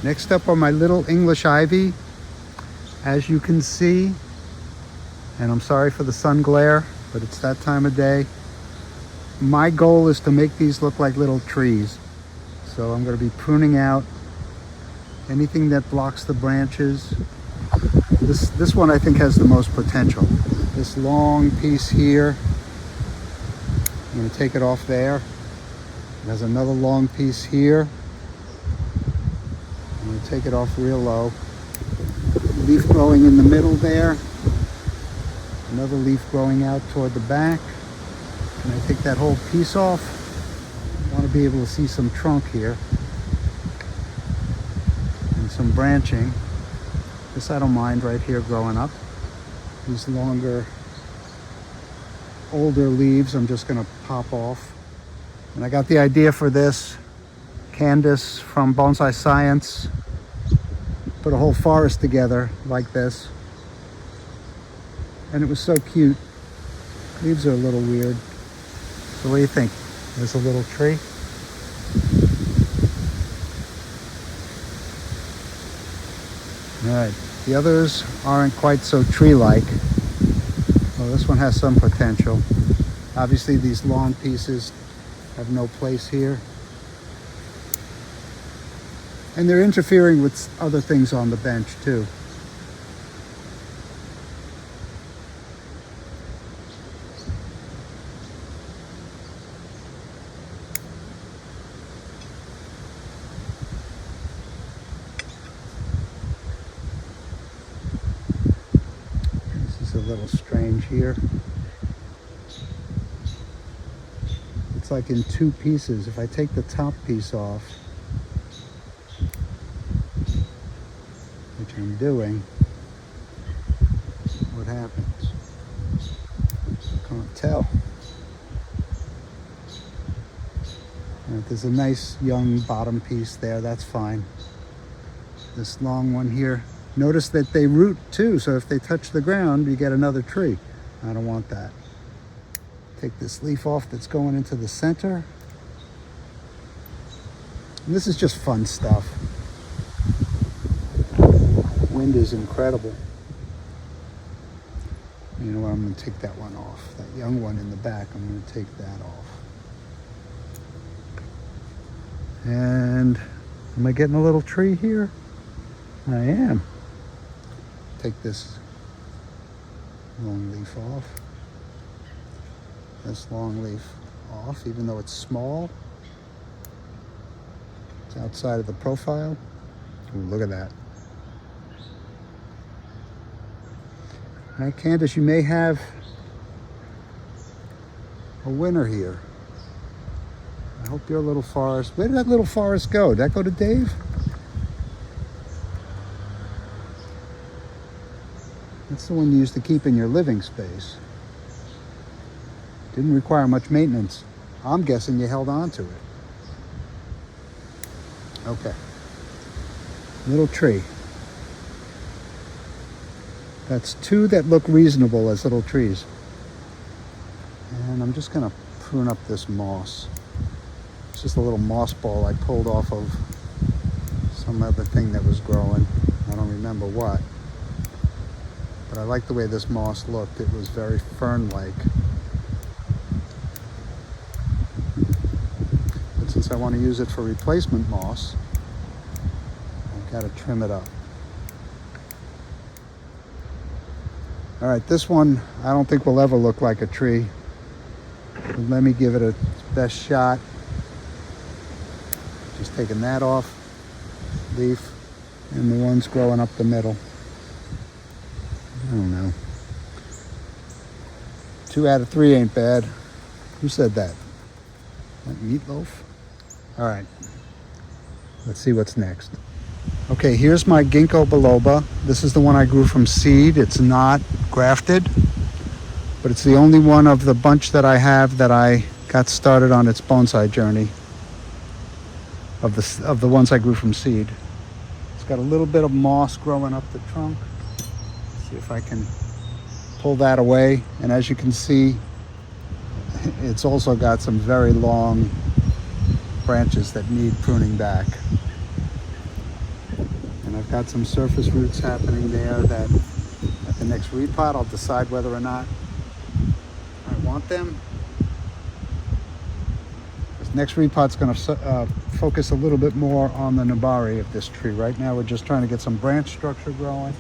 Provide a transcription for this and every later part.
Next up are my little English ivy, as you can see. And I'm sorry for the sun glare, but it's that time of day. My goal is to make these look like little trees. So I'm going to be pruning out anything that blocks the branches. This one I think has the most potential. This long piece here, I'm going to take it off there. There's another long piece here. I'm going to take it off real low. Leaf growing in the middle there. Another leaf growing out toward the back. And I take that whole piece off. I want to be able to see some trunk here. And some branching. This I don't mind right here growing up. These longer, older leaves I'm just going to pop off. And I got the idea for this. Candace from Bonsai Science put a whole forest together like this. And it was so cute. Leaves are a little weird. So what do you think? There's a little tree. All right, the others aren't quite so tree-like. Well, this one has some potential. Obviously, these long pieces have no place here. And they're interfering with other things on the bench, too. A little strange here. It's like in two pieces. If I take the top piece off, which I'm doing, what happens? I can't tell. And if there's a nice young bottom piece there, that's fine. This long one here, notice that they root too, so if they touch the ground, you get another tree. I don't want that. Take this leaf off that's going into the center. And this is just fun stuff. Wind is incredible. You know what, I'm going to take that one off. That young one in the back, I'm going to take that off. And am I getting a little tree here? I am. Take this long leaf off. This long leaf off, even though it's small. It's outside of the profile. Ooh, look at that. All right, Candace, you may have a winner here. I hope your little forest, where did that little forest go? Did that go to Dave? That's the one you used to keep in your living space. Didn't require much maintenance. I'm guessing you held on to it. Okay. Little tree. That's two that look reasonable as little trees. And I'm just gonna prune up this moss. It's just a little moss ball I pulled off of some other thing that was growing. I don't remember what. But I like the way this moss looked. It was very fern-like. But since I want to use it for replacement moss, I've got to trim it up. All right, this one I don't think will ever look like a tree. But let me give it a best shot. Just taking that off, leaf, and the ones growing up the middle. I don't know. 2 out of 3 ain't bad. Who said that? That meatloaf? All right. Let's see what's next. Okay, here's my Gko Baloba. This is the one I grew from seed. It's not grafted, but it's the only one of the bunch that I have that I got started on its bonsai journey of the ones I grew from seed. It's got a little bit of moss growing up the trunk. See if I can pull that away. And as you can see, it's also got some very long branches that need pruning back. And I've got some surface roots happening there that at the next repot I'll decide whether or not I want them. This next repot's going to focus a little bit more on the nabari of this tree. Right now we're just trying to get some branch structure growing.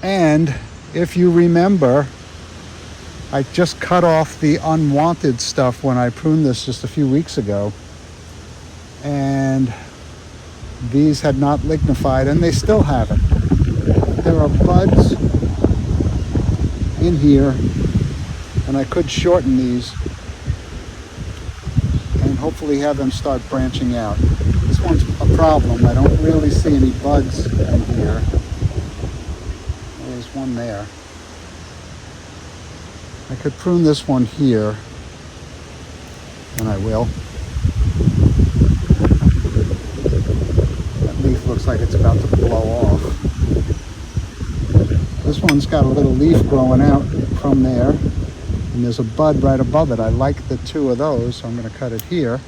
And if you remember, I just cut off the unwanted stuff when I pruned this just a few weeks ago. And these had not lignified, and they still haven't. There are buds in here, and I could shorten these and hopefully have them start branching out. This one's a problem. I don't really see any buds in here. There's one there. I could prune this one here, and I will. That leaf looks like it's about to blow off. This one's got a little leaf growing out from there, and there's a bud right above it. I like the two of those, so I'm going to cut it here.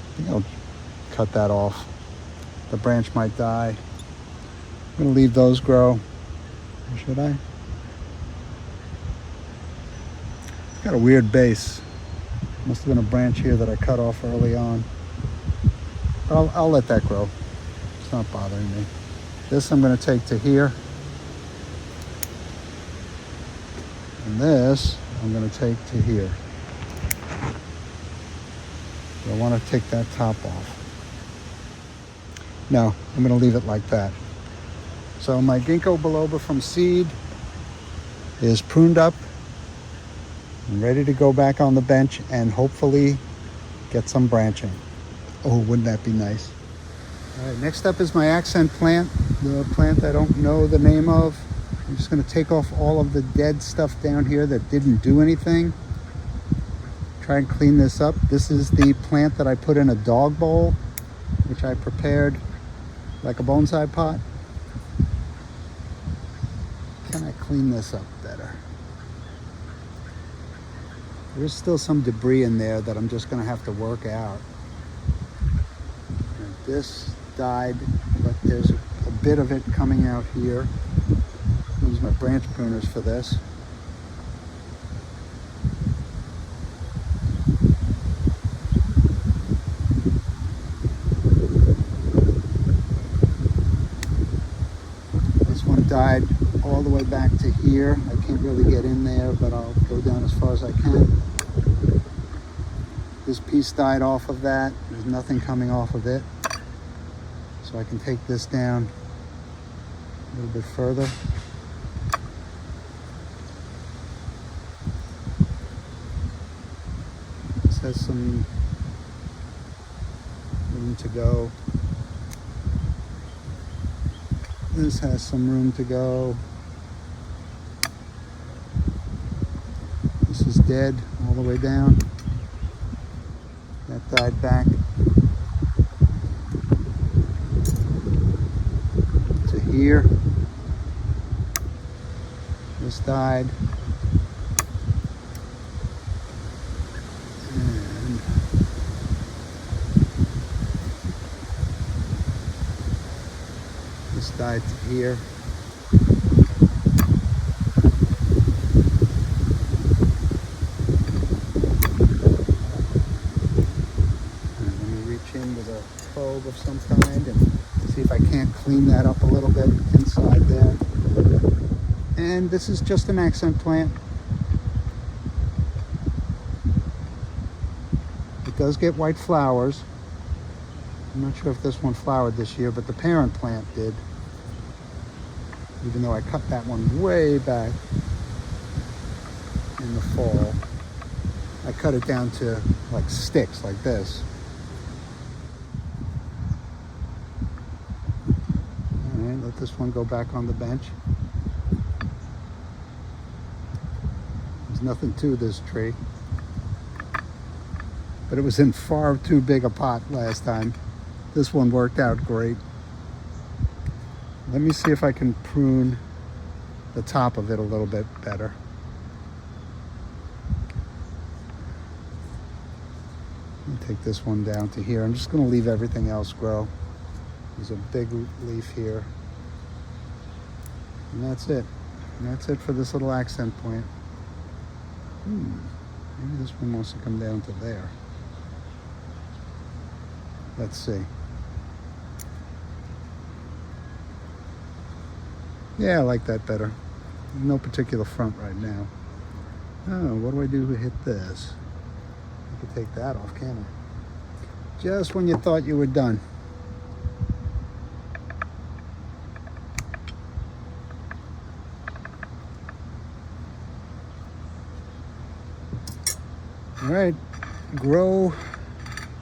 I think I'll cut that off. The branch might die. I'm going to leave those grow. Or should I? It's got a weird base. Must have been a branch here that I cut off early on. But I'll let that grow. It's not bothering me. This I'm going to take to here. And this I'm going to take to here. So I want to take that top off. No, I'm going to leave it like that. So my Gko Baloba from seed is pruned up and ready to go back on the bench and hopefully get some branching. Oh, wouldn't that be nice? All right, next up is my accent plant, the plant I don't know the name of. I'm just going to take off all of the dead stuff down here that didn't do anything. Try and clean this up. This is the plant that I put in a dog bowl, which I prepared like a bonsai pot. Can I clean this up better? There's still some debris in there that I'm just going to have to work out. And this died, but there's a bit of it coming out here. Use my branch pruners for this. This one died all the way back to here. I can't really get in there, but I'll go down as far as I can. This piece died off of that. There's nothing coming off of it. So I can take this down a little bit further. This has some room to go. This has some room to go. This is dead all the way down. That died back to here. This died. And this died to here. Of some kind and see if I can't clean that up a little bit inside there. And this is just an accent plant. It does get white flowers. I'm not sure if this one flowered this year, but the parent plant did, even though I cut that one way back in the fall. I cut it down to like sticks like this. Let this one go back on the bench. There's nothing to this tree, but it was in far too big a pot last time. This one worked out great. Let me see if I can prune the top of it a little bit better. Take this one down to here. I'm just going to leave everything else grow. There's a big leaf here. And that's it. And that's it for this little accent point. Maybe this one wants to come down to there. Let's see. Yeah, I like that better. No particular front right now. Oh, what do I do to hit this? I could take that off, can't I? Just when you thought you were done. All right, grow.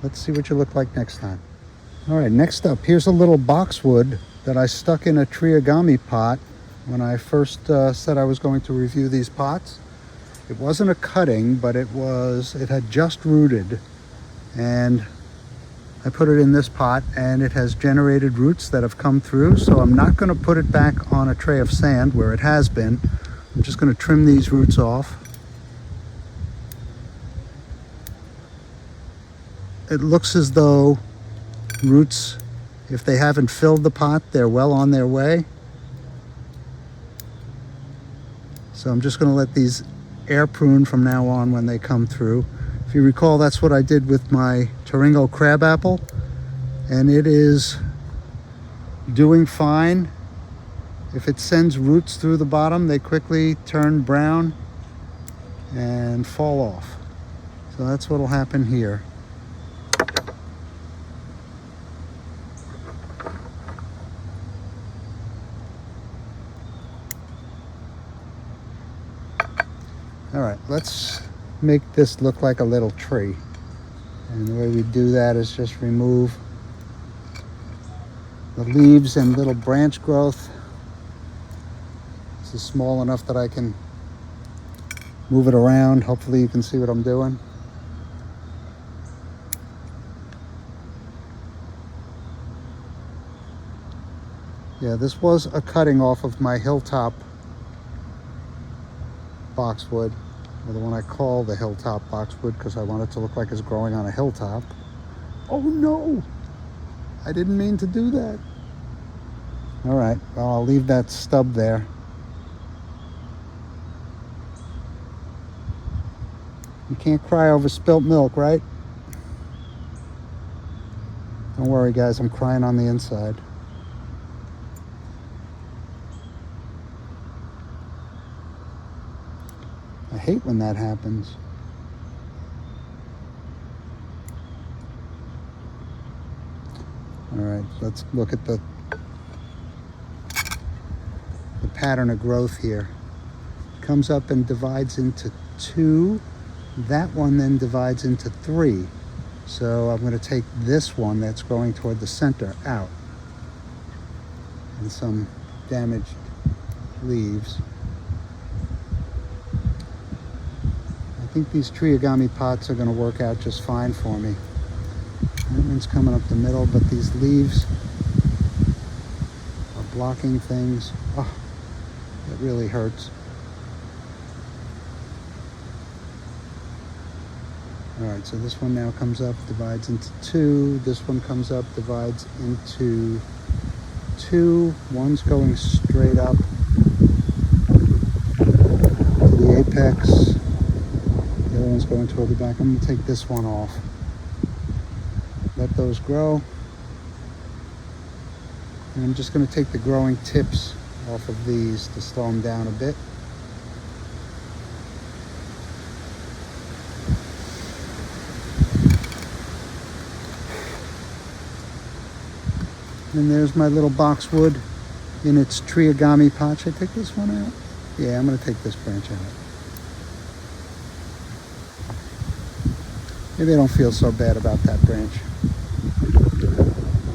Let's see what you look like next time. All right, next up, here's a little boxwood that I stuck in a triagami pot when I first said I was going to review these pots. It wasn't a cutting, but it had just rooted, and I put it in this pot and it has generated roots that have come through. So I'm not going to put it back on a tray of sand where it has been. I'm just going to trim these roots off. It looks as though roots, if they haven't filled the pot, they're well on their way. So I'm just going to let these air prune from now on when they come through. If you recall, that's what I did with my Taringo crabapple, and it is doing fine. If it sends roots through the bottom, they quickly turn brown and fall off. So that's what will happen here. All right, let's make this look like a little tree. And the way we do that is just remove the leaves and little branch growth. This is small enough that I can move it around. Hopefully you can see what I'm doing. Yeah, this was a cutting off of my Hilltop Boxwood, or the one I call the Hilltop Boxwood because I want it to look like it's growing on a hilltop. Oh no! I didn't mean to do that. All right, well, I'll leave that stub there. You can't cry over spilt milk, right? Don't worry, guys, I'm crying on the inside. I hate when that happens. All right, let's look at the pattern of growth here. It comes up and divides into two. That one then divides into three. So I'm going to take this one that's going toward the center out, and some damaged leaves. I think these triagami pots are going to work out just fine for me. That one's coming up the middle, but these leaves are blocking things. Oh, it really hurts. All right, so this one now comes up, divides into two. This one comes up, divides into two. One's going straight up to the apex. The other one's going toward the back. I'm going to take this one off. Let those grow. And I'm just going to take the growing tips off of these to slow them down a bit. And there's my little boxwood in its triagami pot. Should I take this one out? Yeah, I'm going to take this branch out. Maybe I don't feel so bad about that branch.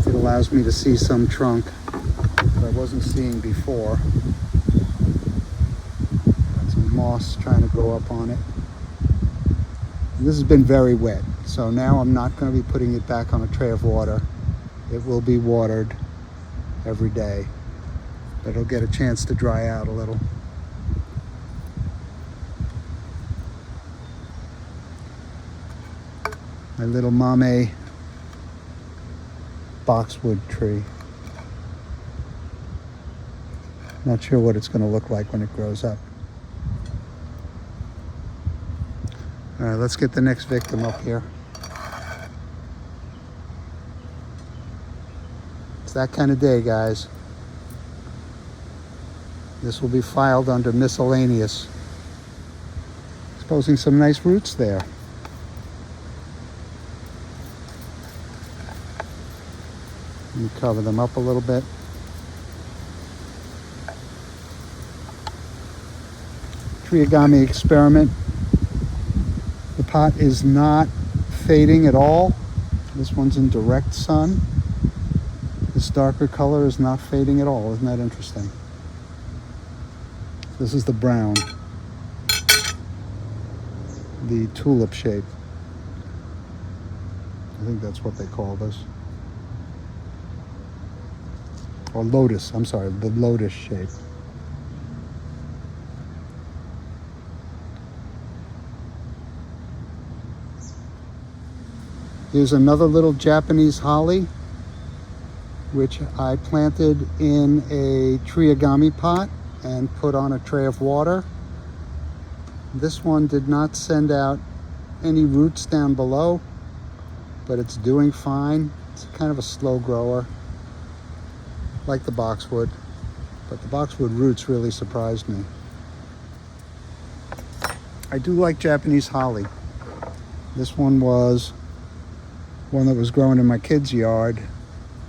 It allows me to see some trunk that I wasn't seeing before. Got some moss trying to grow up on it. And this has been very wet, so now I'm not going to be putting it back on a tray of water. It will be watered every day, but it'll get a chance to dry out a little. My little mame boxwood tree. Not sure what it's going to look like when it grows up. All right, let's get the next victim up here. It's that kind of day, guys. This will be filed under miscellaneous. Exposing some nice roots there. Let me cover them up a little bit. Triagami experiment. The pot is not fading at all. This one's in direct sun. This darker color is not fading at all. Isn't that interesting? This is the brown. The tulip shape. I think that's what they call this. Or lotus, I'm sorry, the lotus shape. Here's another little Japanese holly, which I planted in a triagami pot and put on a tray of water. This one did not send out any roots down below, but it's doing fine. It's kind of a slow grower, like the boxwood, but the boxwood roots really surprised me. I do like Japanese holly. This one was one that was growing in my kids' yard,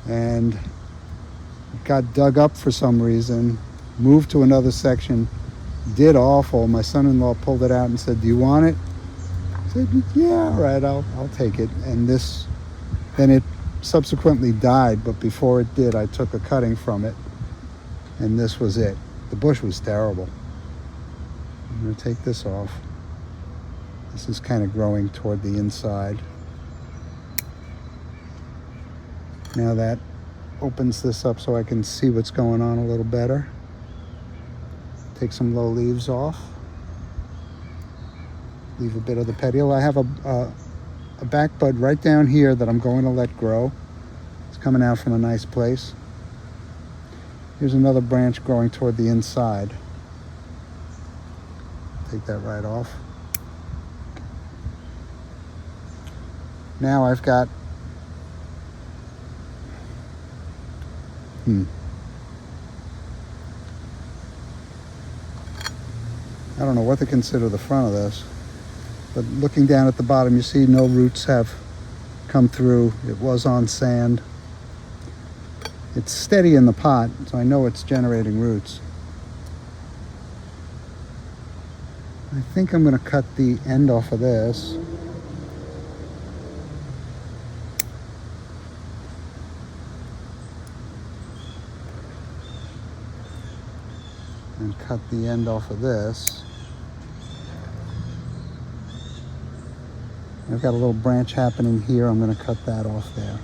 and it got dug up for some reason, moved to another section, did awful. My son-in-law pulled it out and said, "Do you want it?" I said, "Yeah, all right, I'll take it." And then it subsequently died, but before it did, I took a cutting from it, and this was it. The bush was terrible. I'm going to take this off. This is kind of growing toward the inside. Now that opens this up so I can see what's going on a little better. Take some low leaves off. Leave a bit of the petiole. I have a back bud right down here that I'm going to let grow. It's coming out from a nice place. Here's another branch growing toward the inside. Take that right off. Now I've got I don't know what to consider the front of this, but looking down at the bottom, you see no roots have come through. It was on sand. It's steady in the pot, so I know it's generating roots. I think I'm going to cut the end off of this. And cut the end off of this. I've got a little branch happening here. I'm going to cut that off there.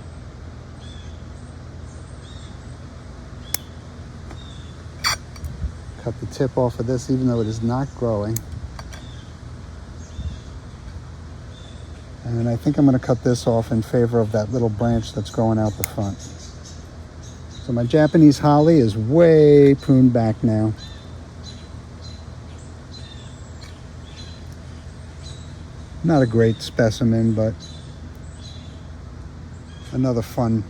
Cut the tip off of this, even though it is not growing. And I think I'm going to cut this off in favor of that little branch that's growing out the front. So my Japanese holly is way pruned back now. Not a great specimen, but another fun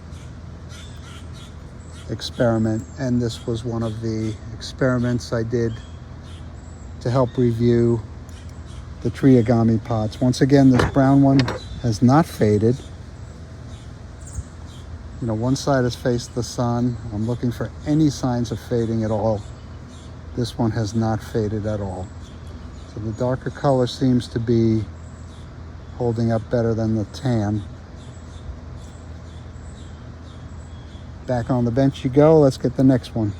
experiment. And this was one of the experiments I did to help review the triagami pots. Once again, this brown one has not faded. You know, one side has faced the sun. I'm looking for any signs of fading at all. This one has not faded at all. So the darker color seems to be holding up better than the tan. Back on the bench you go. Let's get the next one.